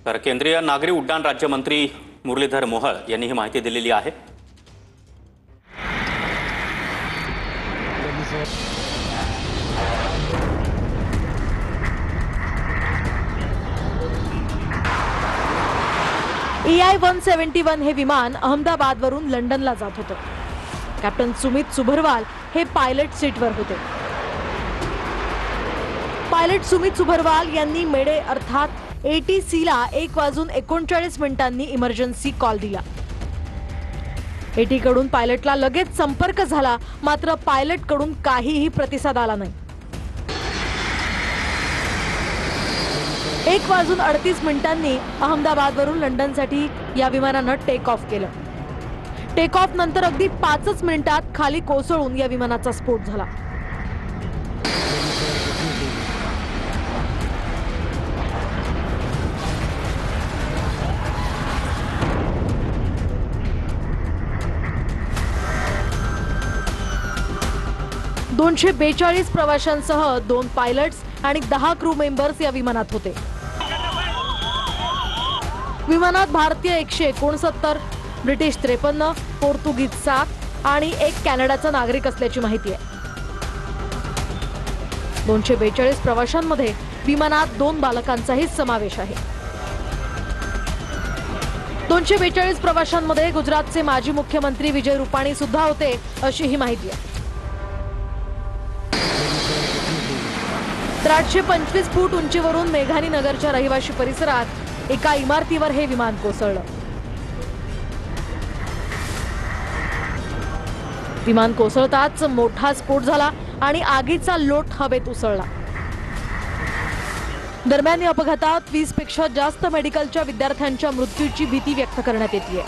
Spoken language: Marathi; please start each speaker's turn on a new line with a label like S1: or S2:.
S1: तर केंद्रीय नागरी उड्डाण राज्यमंत्री मुरलीधर मोहोळ यांनी ही माहिती दिलेली आहे।
S2: EI-171 हे विमान अहमदाबादवरून लंडनला जात होते। कॅप्टन सुमित सुभरवाल हे पायलट सीटवर होते। पायलट सुमित सुभरवाल यांनी मेडे अर्थात ATC ला 1:39 इमर्जन्सी कॉल दिला। AT कडून पायलटला लगेच संपर्क झाला, मात्र पायलट कडून काहीही प्रतिसाद आला नाही। 1:38 अहमदाबादवरून लंडनसाठी या विमानानं टेक ऑफ केलं। टेक ऑफ नंतर अगदी 5 मिनिटात खाली कोसळून या विमानाचा स्फोट झाला। $242 प्रवाशांसह 2 पायलट्स आणि 10 क्रू मेंबर्स या विमानात होते। विमानात भारतीय 169, ब्रिटिश 53, पोर्तुगीज 7 आणि 1 कॅनडाचा नागरिक असल्याची माहिती आहे। 242 प्रवाशांमध्ये विमानात 2 बालकांचाही समावेश आहे। 242 प्रवाशांमध्ये गुजरातचे माजी मुख्यमंत्री विजय रुपाणी सुद्धा होते, अशी ही माहिती आहे। तर 825 फूट उंचीवरून मेघानी नगरच्या रहिवाशी परिसरात एका इमारतीवर हे विमान कोसळलं। विमान कोसळताच मोठा स्फोट झाला आणि आगीचा लोट हवेत उसळला। दरम्यान या अपघातात 20 पेक्षा जास्त मेडिकलच्या विद्यार्थ्यांच्या मृत्यूची भीती व्यक्त करण्यात येते।